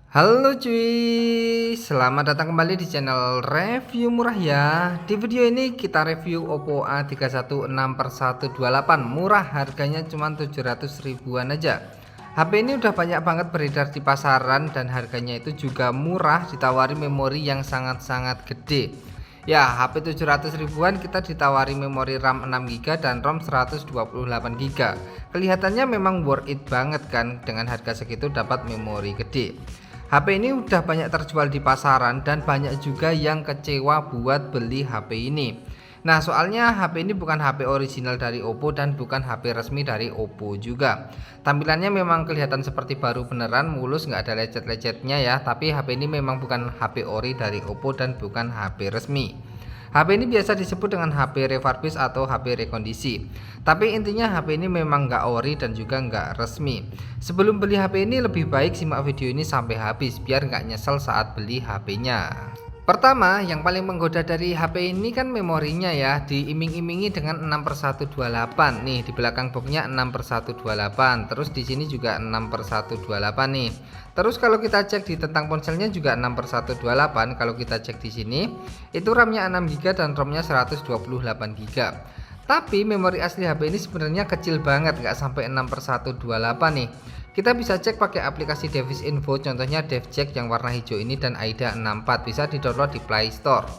Halo cuy, selamat datang kembali di channel review murah ya. Di video ini kita review Oppo A316 per 128. Murah, harganya cuma 700 ribuan aja. HP ini udah banyak banget beredar di pasaran dan harganya itu juga murah, ditawari memori yang sangat-sangat gede. Ya, HP 700 ribuan kita ditawari memori RAM 6GB dan ROM 128GB. Kelihatannya memang worth it banget kan, dengan harga segitu dapat memori gede. HP ini udah banyak terjual di pasaran dan banyak juga yang kecewa buat beli HP ini. Nah, soalnya HP ini bukan HP original dari Oppo dan bukan HP resmi dari Oppo juga. Tampilannya memang kelihatan seperti baru beneran, mulus, nggak ada lecet-lecetnya ya. Tapi HP ini memang bukan HP ori dari Oppo dan bukan HP resmi. HP ini biasa disebut dengan HP refurbish atau HP rekondisi. Tapi intinya HP ini memang nggak ori dan juga nggak resmi. Sebelum beli HP ini lebih baik simak video ini sampai habis biar nggak nyesel saat beli HP-nya. Pertama, yang paling menggoda dari HP ini kan memorinya ya, diiming-imingi dengan 6/128. Nih, di belakang boxnya 6/128. Terus di sini juga 6/128 nih. Terus kalau kita cek di tentang ponselnya juga 6/128. Kalau kita cek di sini, itu RAM-nya 6GB dan ROM-nya 128GB. Tapi memori asli HP ini sebenarnya kecil banget, nggak sampai 6/128 nih. Kita bisa cek pakai aplikasi Device Info, contohnya DevCheck yang warna hijau ini dan AIDA 64, bisa di-download di Play Store.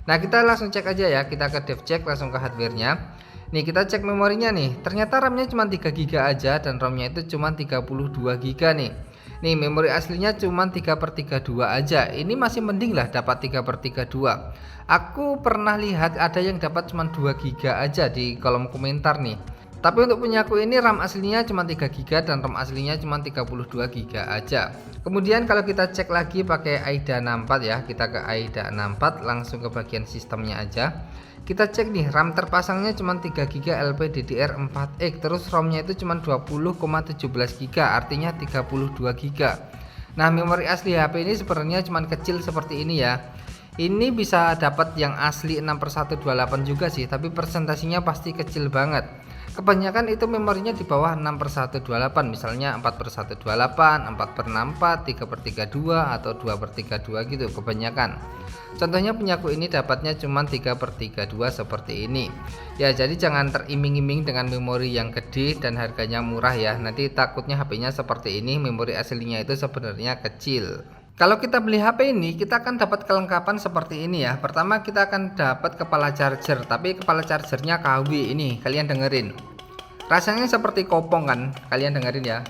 Nah, kita langsung cek aja ya, kita ke DevCheck langsung ke hardware-nya. Nih, kita cek memorinya nih. Ternyata RAM-nya cuma 3GB aja dan ROM-nya itu cuma 32GB nih. Nih, memori aslinya cuma 3/32 aja. Ini masih mending lah dapat 3/32. Aku pernah lihat ada yang dapat cuma 2GB aja di kolom komentar nih. Tapi untuk punya aku ini RAM aslinya cuma 3GB dan ROM aslinya cuma 32GB aja. Kemudian kalau kita cek lagi pakai AIDA 64 ya, kita ke AIDA 64 langsung ke bagian sistemnya aja. Kita cek nih, RAM terpasangnya cuma 3GB LPDDR4X, terus ROM-nya itu cuma 20,17GB, artinya 32GB. Nah, memori asli HP ini sebenarnya cuma kecil seperti ini ya. Ini bisa dapat yang asli 6/128 juga sih, tapi presentasinya pasti kecil banget. Kebanyakan itu memorinya di bawah 6/128, misalnya 4/128, 4/64, 3/32 atau 2/32 gitu kebanyakan. Contohnya punyaku ini dapatnya cuma 3/32 seperti ini. Ya, jadi jangan teriming-iming dengan memori yang gede dan harganya murah ya. Nanti takutnya HP-nya seperti ini, memori aslinya itu sebenarnya kecil. Kalau kita beli HP ini, kita akan dapat kelengkapan seperti ini ya. Pertama, kita akan dapat kepala charger, tapi kepala chargernya KW ini, kalian dengerin. Rasanya seperti kopong kan, kalian dengerin ya.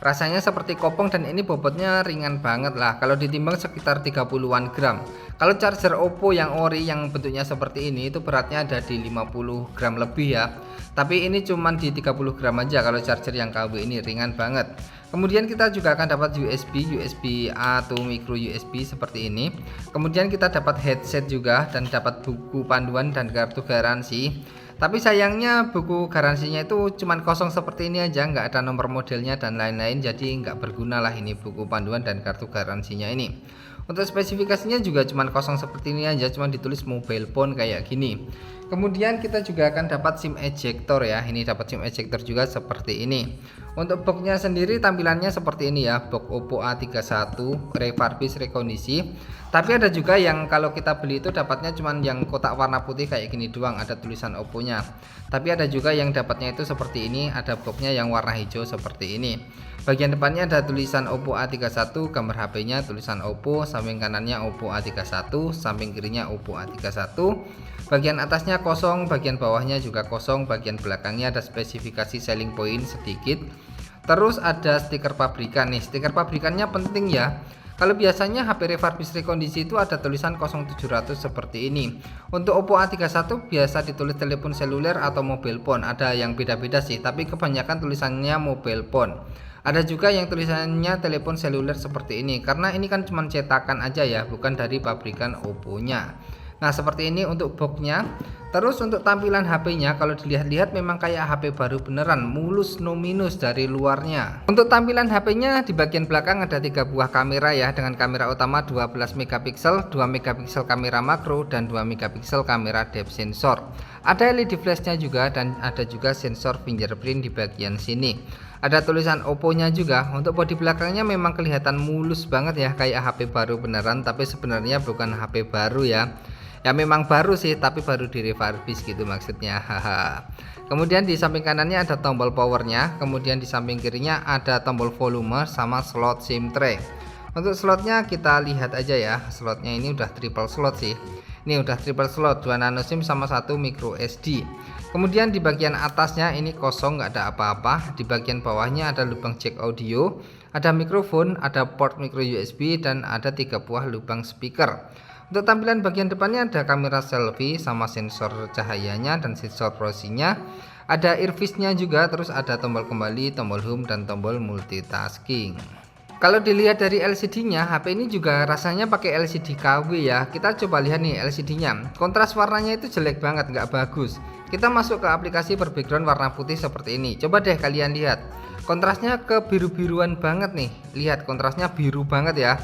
Rasanya seperti kopong dan ini bobotnya ringan banget lah. Kalau ditimbang sekitar 30-an gram. Kalau charger Oppo yang ori yang bentuknya seperti ini itu beratnya ada di 50 gram lebih ya. Tapi ini cuman di 30 gram aja kalau charger yang KW ini, ringan banget. Kemudian kita juga akan dapat USB A atau micro USB seperti ini. Kemudian kita dapat headset juga dan dapat buku panduan dan kartu garansi. Tapi sayangnya buku garansinya itu cuman kosong seperti ini aja, nggak ada nomor modelnya dan lain-lain, jadi nggak berguna lah ini buku panduan dan kartu garansinya ini. Untuk spesifikasinya juga cuman kosong seperti ini aja, cuman ditulis mobile phone kayak gini. Kemudian kita juga akan dapat SIM ejector ya, ini dapat SIM ejector juga seperti ini. Untuk boxnya sendiri tampilannya seperti ini ya, box Oppo A31 refurbish rekondisi. Tapi ada juga yang kalau kita beli itu dapatnya cuman yang kotak warna putih kayak gini doang, ada tulisan Oppo-nya. Tapi ada juga yang dapatnya itu seperti ini, ada boxnya yang warna hijau seperti ini. Bagian depannya ada tulisan Oppo A31, gambar HP-nya tulisan Oppo, samping kanannya Oppo A31, samping kirinya Oppo A31. Bagian atasnya kosong, bagian bawahnya juga kosong, bagian belakangnya ada spesifikasi selling point sedikit. Terus ada stiker pabrikan nih, stiker pabrikannya penting ya. Kalau biasanya HP refurbish rekondisi itu ada tulisan 0700 seperti ini. Untuk Oppo A31 biasa ditulis telepon seluler atau mobile phone, ada yang beda-beda sih, tapi kebanyakan tulisannya mobile phone. Ada juga yang tulisannya telepon seluler seperti ini, karena ini kan cuma cetakan aja ya, bukan dari pabrikan Oppo-nya. Nah, seperti ini untuk boxnya. Terus untuk tampilan HP-nya kalau dilihat-lihat memang kayak HP baru beneran, mulus no minus dari luarnya. Untuk tampilan HP-nya di bagian belakang ada 3 buah kamera ya, dengan kamera utama 12 megapiksel, 2 megapiksel kamera makro dan 2 megapiksel kamera depth sensor. Ada LED flashnya juga dan ada juga sensor fingerprint di bagian sini. Ada tulisan Oppo-nya juga. Untuk bodi belakangnya memang kelihatan mulus banget ya, kayak HP baru beneran, tapi sebenarnya bukan HP baru ya. Ya memang baru sih, tapi baru direfurbish gitu maksudnya. Haha. Kemudian di samping kanannya ada tombol powernya, kemudian di samping kirinya ada tombol volume sama slot SIM tray. Untuk slotnya kita lihat aja ya, slotnya ini udah triple slot sih. Ini udah triple slot, 2 nano SIM sama 1 micro SD. Kemudian di bagian atasnya ini kosong, nggak ada apa-apa. Di bagian bawahnya ada lubang jack audio, ada mikrofon, ada port micro USB, dan ada 3 buah lubang speaker. Untuk tampilan bagian depannya ada kamera selfie sama sensor cahayanya dan sensor posisinya. Ada earpiece-nya juga, terus ada tombol kembali, tombol home, dan tombol multitasking. Kalau dilihat dari LCD-nya, HP ini juga rasanya pakai LCD KW ya. Kita coba lihat nih LCD-nya. Kontras warnanya itu jelek banget, nggak bagus. Kita masuk ke aplikasi berbackground warna putih seperti ini. Coba deh kalian lihat. Kontrasnya ke biru-biruan banget nih. Lihat kontrasnya biru banget ya.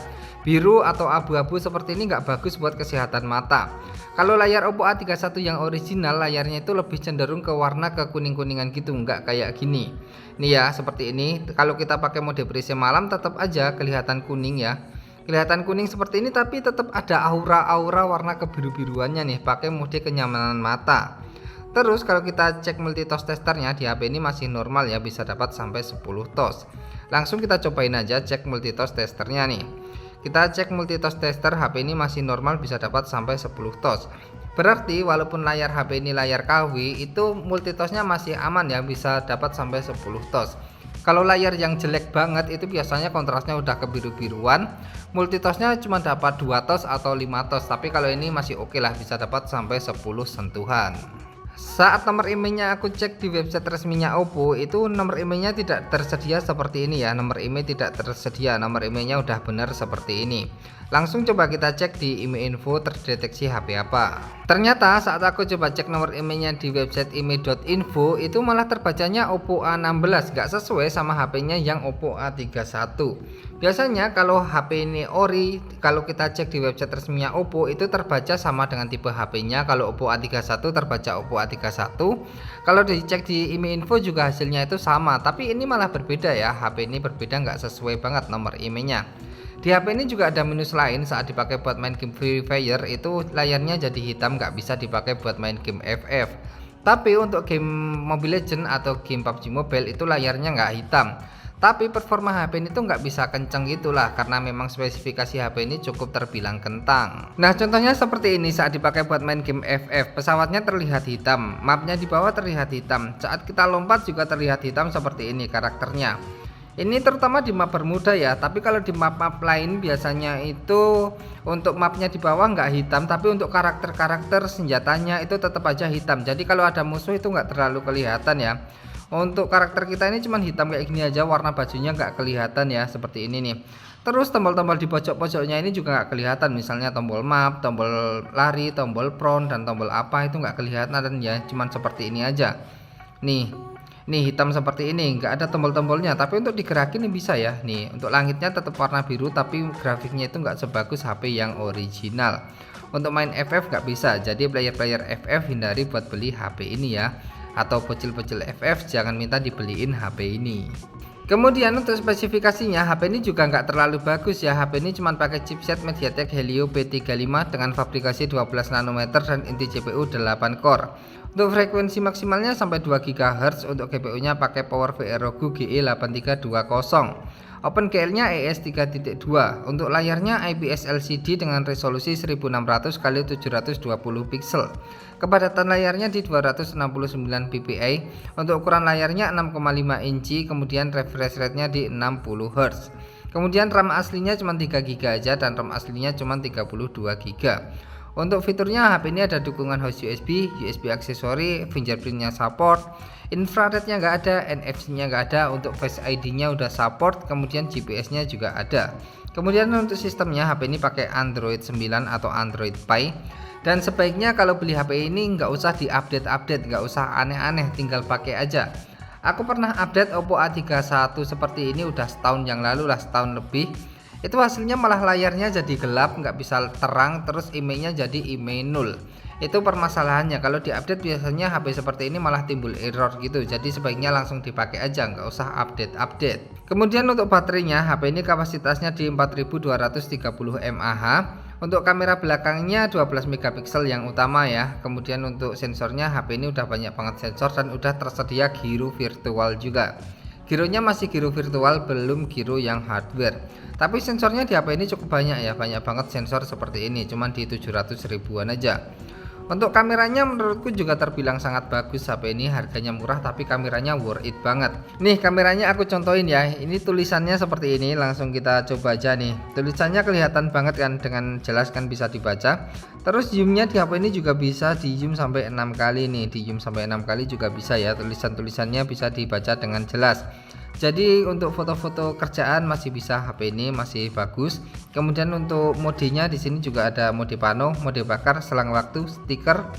Biru atau abu-abu seperti ini nggak bagus buat kesehatan mata. Kalau layar Oppo A31 yang original, layarnya itu lebih cenderung ke warna ke kuning-kuningan gitu, nggak kayak gini. Nih ya, seperti ini. Kalau kita pakai mode perisai malam tetap aja kelihatan kuning ya. Kelihatan kuning seperti ini, tapi tetap ada aura-aura warna kebiru-biruannya nih, pakai mode kenyamanan mata. Terus kalau kita cek multitoss testernya di HP ini masih normal ya, bisa dapat sampai 10 toss. Langsung kita cobain aja cek multitoss testernya nih. Kita cek multitoss tester HP ini masih normal, bisa dapat sampai 10 toss. Berarti walaupun layar HP ini layar KW, itu multitossnya masih aman ya, bisa dapat sampai 10 toss. Kalau layar yang jelek banget itu biasanya kontrasnya udah kebiru-biruan, multitossnya cuma dapat 2 toss atau 5 toss, tapi kalau ini masih oke lah, bisa dapat sampai 10 sentuhan. Saat nomor emailnya aku cek di website resminya Oppo, itu nomor emailnya tidak tersedia seperti ini ya. Nomor email tidak tersedia, nomor emailnya udah benar seperti ini. Langsung coba kita cek di email info terdeteksi HP apa. Ternyata saat aku coba cek nomor emailnya di website email.info, itu malah terbacanya Oppo A16, gak sesuai sama HP-nya yang Oppo A31. Biasanya kalau HP ini ori, kalau kita cek di website resminya Oppo itu terbaca sama dengan tipe HP-nya. Kalau Oppo A31 terbaca Oppo A31. Kalau dicek di email info juga hasilnya itu sama, tapi ini malah berbeda ya. HP ini berbeda, nggak sesuai banget nomor emailnya. Di HP ini juga ada minus lain, saat dipakai buat main game Free Fire itu layarnya jadi hitam, nggak bisa dipakai buat main game FF. Tapi untuk game Mobile Legends atau game PUBG Mobile itu layarnya nggak hitam. Tapi performa HP ini tuh nggak bisa kenceng gitulah, karena memang spesifikasi HP ini cukup terbilang kentang. Nah contohnya seperti ini, saat dipakai buat main game FF, pesawatnya terlihat hitam, mapnya di bawah terlihat hitam, saat kita lompat juga terlihat hitam seperti ini karakternya. Ini terutama di map Bermuda ya, tapi kalau di map-map lain biasanya itu untuk mapnya di bawah nggak hitam, tapi untuk karakter-karakter senjatanya itu tetap aja hitam. Jadi kalau ada musuh itu nggak terlalu kelihatan ya. Untuk karakter kita ini cuman hitam kayak gini aja, warna bajunya nggak kelihatan ya, seperti ini nih. Terus tombol-tombol di pojok-pojoknya ini juga nggak kelihatan, misalnya tombol map, tombol lari, tombol front, dan tombol apa itu nggak kelihatan ya, cuman seperti ini aja. Nih hitam seperti ini, nggak ada tombol-tombolnya, tapi untuk digerakin ini bisa ya. Nih untuk langitnya tetap warna biru, tapi grafiknya itu nggak sebagus HP yang original. Untuk main FF nggak bisa, jadi player-player FF hindari buat beli HP ini ya. Atau bocil-bocil FF jangan minta dibeliin HP ini. Kemudian untuk spesifikasinya, HP ini juga nggak terlalu bagus ya. HP ini cuma pakai chipset MediaTek Helio P35 dengan fabrikasi 12 nanometer dan inti CPU 8 core. Untuk frekuensi maksimalnya sampai 2 GHz. Untuk GPU-nya pakai Power VROG GE8320. OpenGL-nya ES 3.2. Untuk layarnya IPS LCD dengan resolusi 1600 x 720 pixel. Kepadatan layarnya di 269 ppi. Untuk ukuran layarnya 6,5 inci, kemudian refresh rate-nya di 60 Hz. Kemudian RAM aslinya cuma 3 GB aja dan ROM aslinya cuma 32 GB. Untuk fiturnya HP ini ada dukungan host USB, USB aksesori, fingerprintnya support, infrarednya nggak ada, NFC-nya nggak ada, untuk Face ID-nya udah support, kemudian GPS-nya juga ada. Kemudian untuk sistemnya HP ini pakai Android 9 atau Android Pie. Dan sebaiknya kalau beli HP ini nggak usah diupdate-update, nggak usah aneh-aneh, tinggal pakai aja. Aku pernah update Oppo A31 seperti ini udah setahun yang lalu lah, setahun lebih. itu hasilnya malah layarnya jadi gelap, nggak bisa terang, terus IMEI-nya jadi IMEI 0. Itu permasalahannya. Kalau diupdate biasanya HP seperti ini malah timbul error gitu, jadi sebaiknya langsung dipakai aja, nggak usah update. Kemudian untuk baterainya, HP ini kapasitasnya di 4230 mAh. Untuk kamera belakangnya 12 megapiksel yang utama ya. Kemudian untuk sensornya, HP ini udah banyak banget sensor dan udah tersedia giro virtual juga. Gironya masih giro virtual, belum giro yang hardware. Tapi sensornya di HP ini cukup banyak ya, banyak banget sensor seperti ini, cuman di 700 ribuan aja. Untuk kameranya menurutku juga terbilang sangat bagus. HP ini harganya murah tapi kameranya worth it banget. Nih kameranya aku contohin ya. Ini tulisannya seperti ini, langsung kita coba aja nih. Tulisannya kelihatan banget kan, dengan jelas kan bisa dibaca. Terus zoomnya di HP ini juga bisa di zoom sampai 6 kali nih, di zoom sampai 6 kali juga bisa ya. Tulisannya bisa dibaca dengan jelas. Jadi untuk foto-foto kerjaan masih bisa, HP ini masih bagus. Kemudian untuk modenya di sini juga ada mode pano, mode bakar, selang waktu, stiker,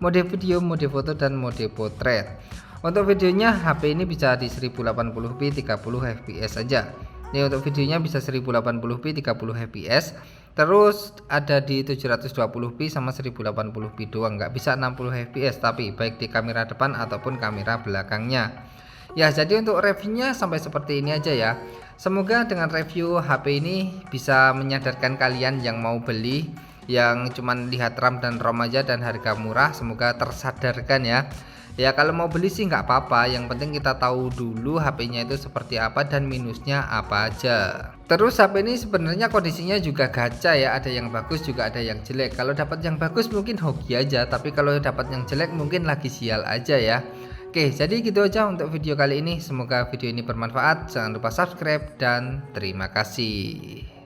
mode video, mode foto dan mode potret. Untuk videonya HP ini bisa di 1080p 30 fps aja. Ini untuk videonya bisa 1080p 30 fps. Terus ada di 720p sama 1080p doang, nggak bisa 60 fps tapi baik di kamera depan ataupun kamera belakangnya. Ya, jadi untuk reviewnya sampai seperti ini aja ya. Semoga dengan review HP ini bisa menyadarkan kalian yang mau beli, yang cuman lihat RAM dan ROM aja dan harga murah, semoga tersadarkan ya. Ya kalau mau beli sih nggak apa-apa, yang penting kita tahu dulu HP-nya itu seperti apa dan minusnya apa aja. Terus HP ini sebenarnya kondisinya juga gacha ya, ada yang bagus juga ada yang jelek. Kalau dapat yang bagus mungkin hoki aja, tapi kalau dapat yang jelek mungkin lagi sial aja ya. Oke, jadi gitu aja untuk video kali ini. Semoga video ini bermanfaat. Jangan lupa subscribe dan terima kasih.